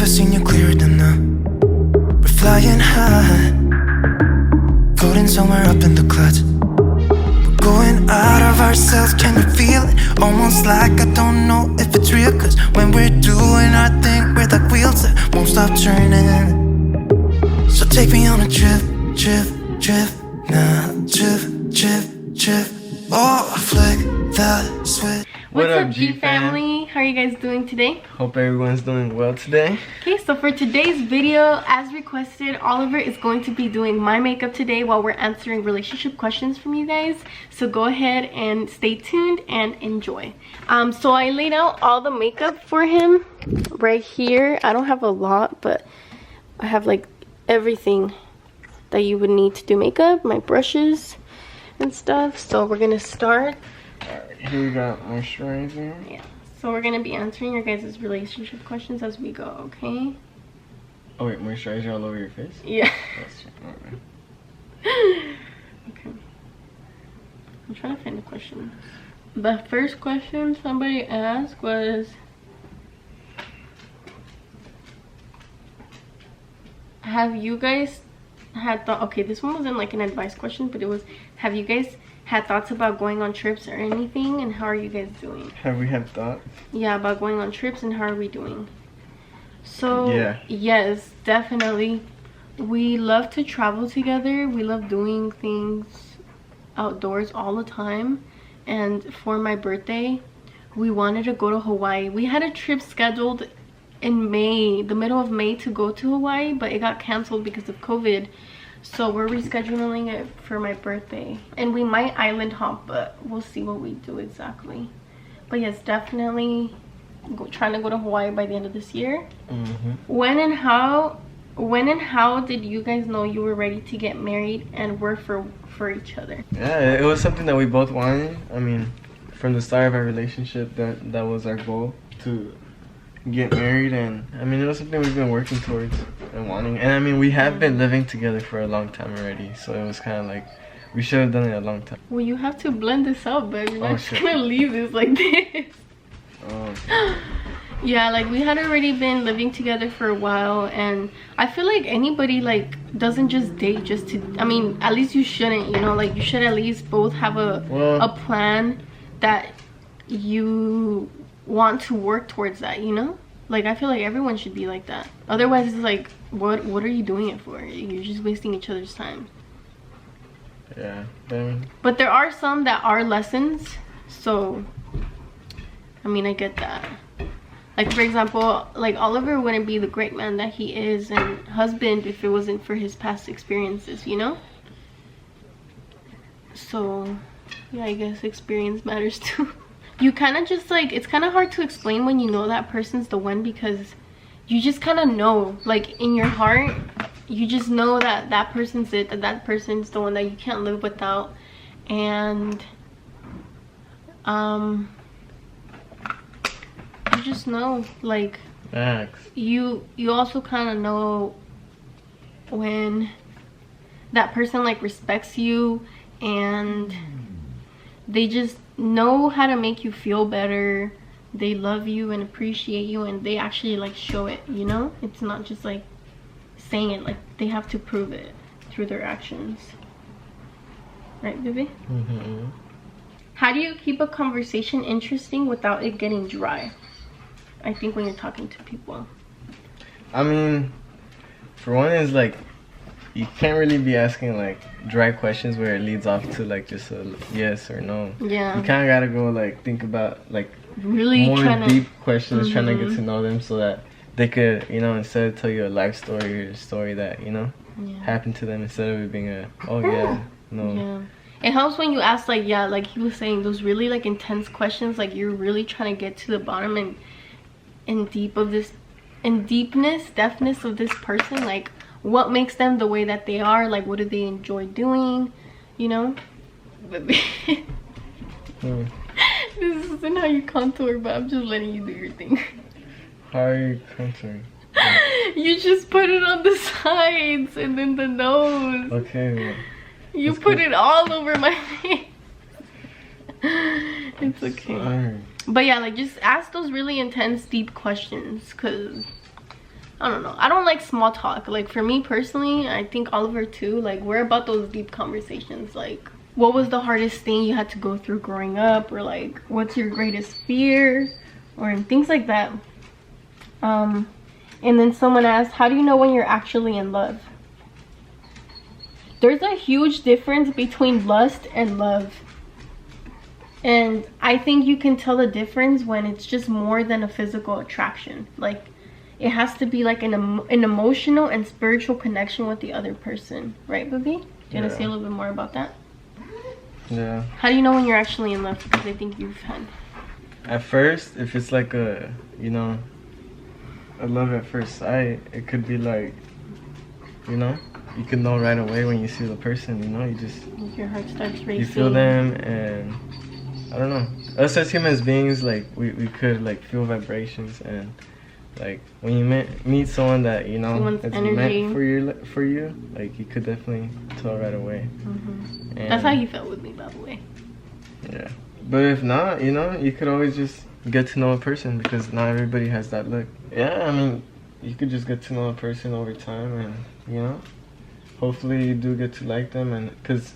seen you clearer than now. We're flying high, floating somewhere up in the clouds. We're going out of ourselves, can you feel it? Almost like I don't know if it's real. Cause when we're doing our thing, we're like wheels that won't stop turning. So take me on a trip, trip, trip. Now trip, trip, trip. Oh, flick that switch. What's up, G family? How are you guys doing today? Hope everyone's doing well today. Okay, so for today's video, as requested, Oliver is going to be doing my makeup today while we're answering relationship questions from you guys. So go ahead and stay tuned and enjoy. So I laid out all the makeup for him right here. I don't have a lot, but I have like everything that you would need to do makeup, my brushes and stuff. So we're gonna start. Here we got moisturizer. Yeah. So we're gonna be answering your guys' relationship questions as we go, okay? Oh wait, moisturizer all over your face? Yeah. Okay. I'm trying to find the question. The first question somebody asked was, have you guys had thought, okay, this one wasn't like an advice question, but it was, have you guys had thoughts about going on trips or anything, and how are you guys doing? Have we had thoughts? Yeah, about going on trips, and how are we doing? So yeah, yes, definitely. We love to travel together. We love doing things outdoors all the time. And for my birthday, we wanted to go to Hawaii. We had a trip scheduled in May, the middle of May, to go to Hawaii, but it got canceled because of COVID. So we're rescheduling it for my birthday, and we might island hop, but we'll see what we do exactly. But yes, definitely trying to go to Hawaii by the end of this year. When and how did you guys know you were ready to get married and work for each other? Yeah, it was something that we both wanted. I mean, from the start of our relationship, that was our goal, to get married. And I mean, it was something we've been working towards and wanting. And I mean, we have been living together for a long time already, so it was kind of like we should have done it a long time. Well, you have to blend this out, but you're not just shit. gonna leave this like this. Oh, okay. Yeah, like we had already been living together for a while, and I feel like anybody like doesn't just date just to, I mean, at least you shouldn't, you know, like you should at least both have a plan that you want to work towards, that, you know? Like I feel like everyone should be like that. Otherwise it's like, what are you doing it for? You're just wasting each other's time. Yeah. But there are some that are lessons, so I mean, I get that. Like for example, like Oliver wouldn't be the great man that he is and husband if it wasn't for his past experiences, you know? So yeah, I guess experience matters too. You kind of just like, it's kind of hard to explain when you know that person's the one, because you just kind of know, like in your heart, you just know that that person's it, that person's the one that you can't live without. And you just know, like, you also kind of know when that person like respects you, and they just know how to make you feel better. They love you and appreciate you, and they actually like show it, you know? It's not just like saying it, like they have to prove it through their actions. Right, baby? How do you keep a conversation interesting without it getting dry? I think when you're talking to people, I mean, for one, is like you can't really be asking like dry questions where it leads off to like just a yes or no. Yeah, you kind of gotta go like think about like really more deep questions, trying to get to know them, so that they could, you know, instead of tell you a life story or a story that, you know, happened to them, instead of it being a it helps when you ask like, yeah, like he was saying, those really like intense questions, like you're really trying to get to the bottom and depthness of this person, like what makes them the way that they are, like what do they enjoy doing, you know? This isn't how you contour, but I'm just letting you do your thing. How are you contouring? You just put it on the sides and then the nose. Okay. You put it all over my face. It's okay. Sorry. But yeah, like just ask those really intense, deep questions, because I don't know. I don't like small talk. Like for me personally, I think Oliver too, like we're about those deep conversations. Like what was the hardest thing you had to go through growing up, or like what's your greatest fear, or things like that. And then someone asked, how do you know when you're actually in love? There's a huge difference between lust and love. And I think you can tell the difference when it's just more than a physical attraction. Like it has to be like an emotional and spiritual connection with the other person. Right, Booby? Do you want to say a little bit more about that? Yeah. How do you know when you're actually in love? Because I think you've had. At first, if it's like a, you know, a love at first sight, it could be like, you know, you can know right away when you see the person, you know, you just... Your heart starts racing. You feel them, and I don't know. Us as human beings, like, we could, like, feel vibrations, and, like, when you meet someone that, you know, someone's is energy. meant for you, like, you could definitely tell right away. Mm-hmm. That's how you felt with me, by the way. Yeah. But if not, you know, you could always just get to know a person, because not everybody has that look. Yeah, I mean, you could just get to know a person over time, and, you know, hopefully you do get to like them, and because,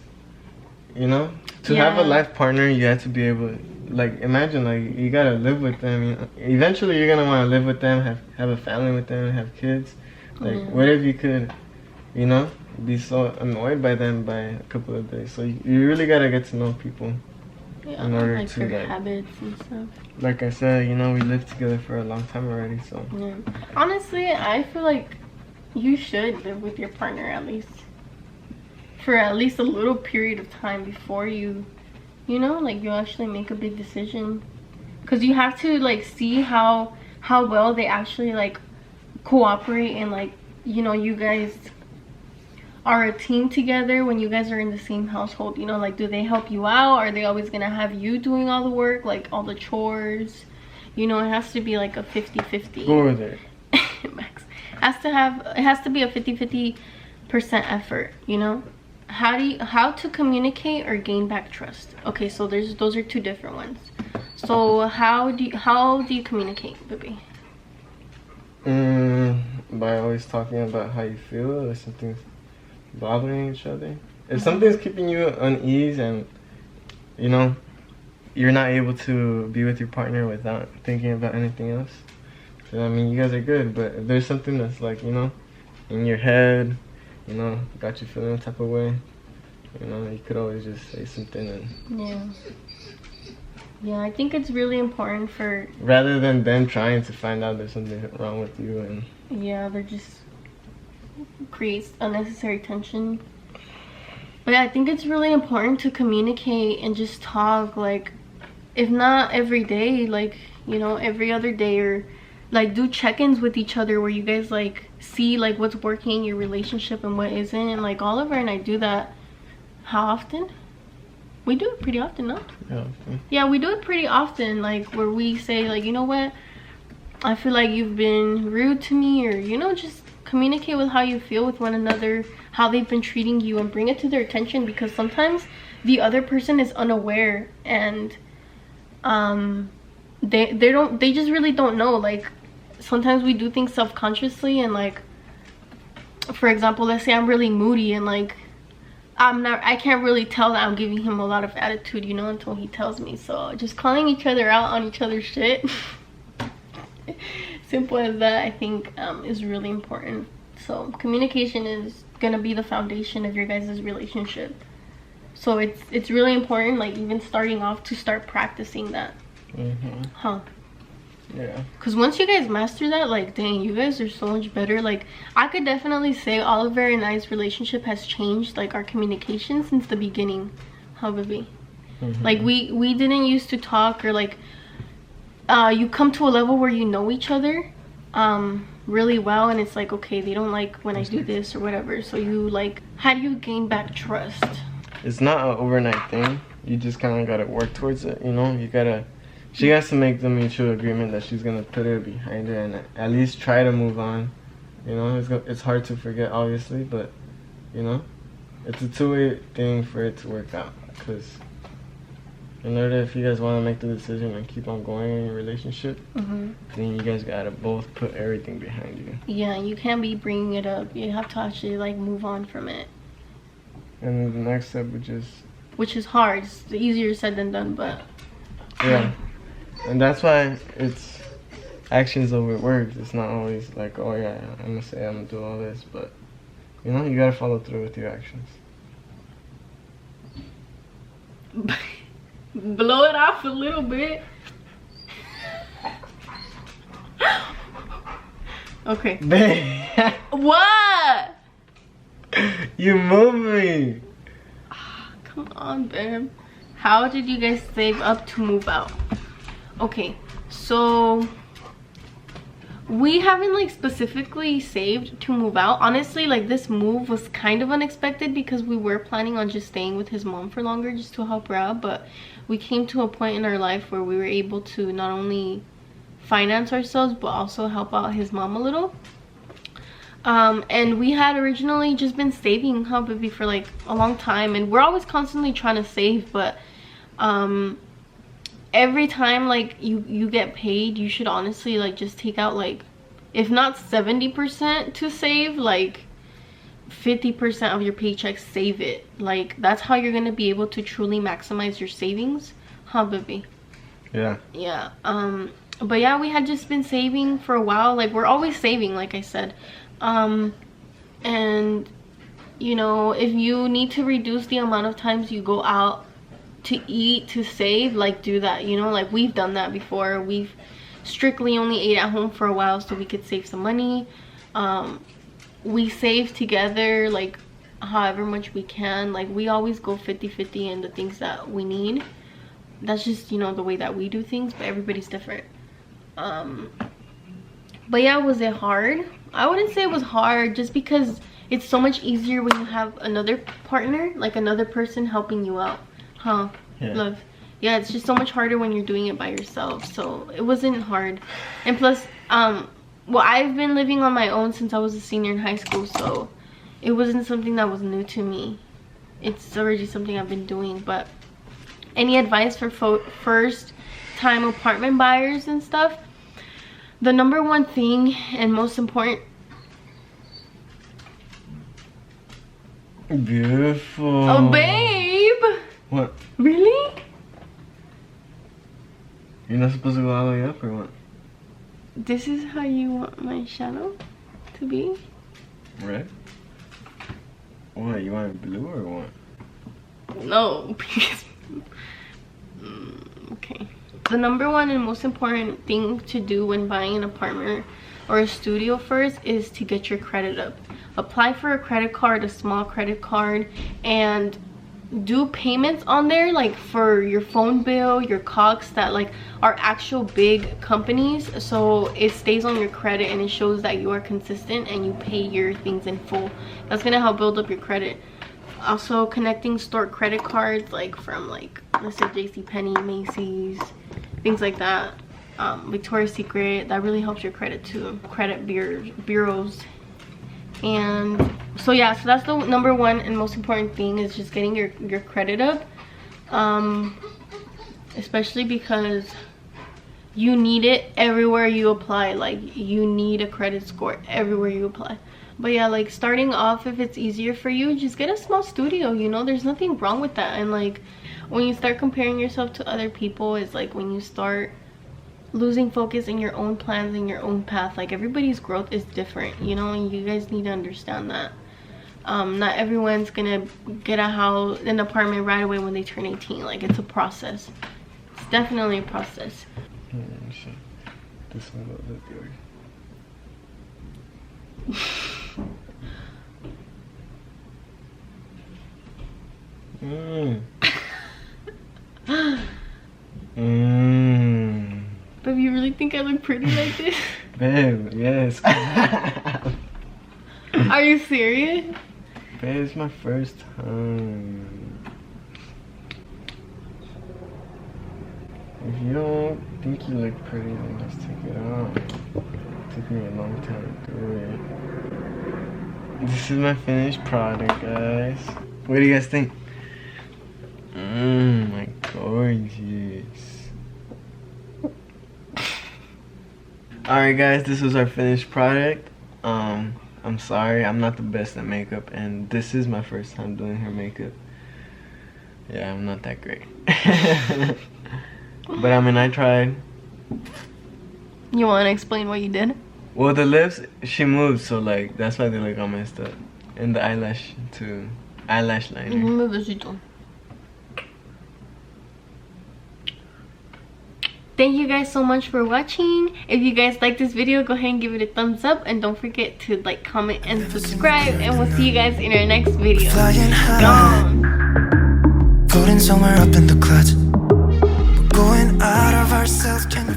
you know, to have a life partner, you have to be able, like, imagine, like, you gotta live with them, you know? Eventually you're gonna want to live with them, have a family with them, have kids. Like, what if you could, you know, be so annoyed by them by a couple of days? So you really gotta get to know people. Yeah, in order like to, their like, habits and stuff. Like I said, you know, we lived together for a long time already, so. Yeah. Honestly, I feel like you should live with your partner at least. For at least a little period of time before you know, like you actually make a big decision. Because you have to like see how well they actually like cooperate, and like, you know, you guys are a team together when you guys are in the same household. You know, like, do they help you out? Are they always gonna have you doing all the work, like all the chores? You know, it has to be like a 50-50. Go with it. Max. It has to be a 50-50% effort, you know? How to communicate or gain back trust? Okay, so those are two different ones. So how do you communicate, baby? By always talking about how you feel, or something's bothering each other. If something's keeping you unease, and, you know, you're not able to be with your partner without thinking about anything else, so I mean, you guys are good. But if there's something that's like, you know, in your head, you know, got you feeling a type of way, you know, you could always just say something. And yeah, I think it's really important for, rather than them trying to find out there's something wrong with you, and they're just creates unnecessary tension. But yeah, I think it's really important to communicate and just talk, like, if not every day, like, you know, every other day, or like do check-ins with each other where you guys like see like what's working in your relationship and what isn't. And like Oliver and I do that. How often? We do it pretty often, no? Yeah, we do it pretty often, like where we say like, you know what, I feel like you've been rude to me, or, you know, just communicate with how you feel with one another, how they've been treating you, and bring it to their attention, because sometimes the other person is unaware, and they just really don't know. Like sometimes we do things self-consciously, and like, for example, let's say I'm really moody, and like I can't really tell that I'm giving him a lot of attitude, you know, until he tells me. So just calling each other out on each other's shit, simple as that, I think is really important. So communication is gonna be the foundation of your guys' relationship. So it's really important, like even starting off, to start practicing that. Yeah, because once you guys master that, like, dang, you guys are so much better. Like, I could definitely say Oliver and I's relationship has changed, like our communication since the beginning. How, baby? Like we didn't used to talk, or like you come to a level where you know each other really well, and it's like, okay, they don't like when I do this or whatever. So you like, how do you gain back trust? It's not an overnight thing. You just kind of gotta work towards it, you know. She has to make the mutual agreement that she's gonna put it behind her and at least try to move on. You know, it's hard to forget, obviously, but, you know, it's a two-way thing for it to work out. Because in order, if you guys want to make the decision and keep on going in your relationship, then you guys gotta both put everything behind you. Yeah, you can't be bringing it up. You have to actually like move on from it. And then the next step which is hard. It's easier said than done, but yeah. And that's why it's actions over words. It's not always like, oh yeah, I'm gonna say I'm gonna do all this, but you know, you gotta follow through with your actions. blow it off a little bit. Okay. What? You moved me. Come on, babe. How did you guys save up to move out? Okay, so we haven't like specifically saved to move out. Honestly, like this move was kind of unexpected because we were planning on just staying with his mom for longer just to help her out, but we came to a point in our life where we were able to not only finance ourselves but also help out his mom a little. And we had originally just been saving, baby, for like a long time, and we're always constantly trying to save, but every time like you get paid, you should honestly like just take out like, if not 70% to save, like 50% of your paycheck, save it. Like that's how you're gonna be able to truly maximize your savings, baby? Yeah. But yeah, we had just been saving for a while. Like we're always saving, like I said. And you know, if you need to reduce the amount of times you go out to eat to save, like do that, you know, like we've done that before. We've strictly only ate at home for a while so we could save some money. We save together like however much we can. Like we always go 50-50 in the things that we need. That's just, you know, the way that we do things, but everybody's different. But yeah, was it hard? I wouldn't say it was hard, just because it's so much easier when you have another partner, like another person helping you out. Yeah. Love. Yeah, it's just so much harder when you're doing it by yourself. So it wasn't hard. And plus, well, I've been living on my own since I was a senior in high school, so it wasn't something that was new to me. It's already something I've been doing. But any advice for first time apartment buyers and stuff? The number one thing and most important. Beautiful. Oh, babe. What? Really? You're not supposed to go all the way up or what? This is how you want my shadow to be? Red? What, you want it blue or what? No, because okay. The number one and most important thing to do when buying an apartment or a studio first is to get your credit up. Apply for a credit card, a small credit card, and do payments on there, like for your phone bill, your cogs, that like are actual big companies, so it stays on your credit and it shows that you are consistent and you pay your things in full. That's gonna help build up your credit. Also, connecting store credit cards, like from like, let's say JCPenney, Macy's, things like that, Victoria's Secret, that really helps your credit too. Credit bureaus. And so yeah, so that's the number one and most important thing, is just getting your credit up, especially because you need it everywhere you apply. Like you need a credit score everywhere you apply. But yeah, like starting off, if it's easier for you, just get a small studio, you know, there's nothing wrong with that. And like when you start comparing yourself to other people, is like when you start losing focus in your own plans and your own path. Like everybody's growth is different, you know, and you guys need to understand that. Not everyone's gonna get a house, an apartment right away when they turn 18. Like it's a process. It's definitely a process. This one goes with yours. Babe, you really think I look pretty like this? Babe, yes. Are you serious? Babe, it's my first time. If you don't think you look pretty, then just take it off. It took me a long time to do it. This is my finished product, guys. What do you guys think? My gorgeous. Alright guys, this was our finished product. I'm sorry, I'm not the best at makeup, and this is my first time doing her makeup. Yeah, I'm not that great. But I mean, I tried. You want to explain what you did? Well, the lips, she moved, so like, that's why they look all messed up. And the eyelash too. Eyelash liner. Thank you guys so much for watching. If you guys like this video, go ahead and give it a thumbs up, and don't forget to like, comment, and subscribe, and we'll see you guys in our next video. Flying high, Gone. floating somewhere up in the clouds. We're going out of ourselves. Can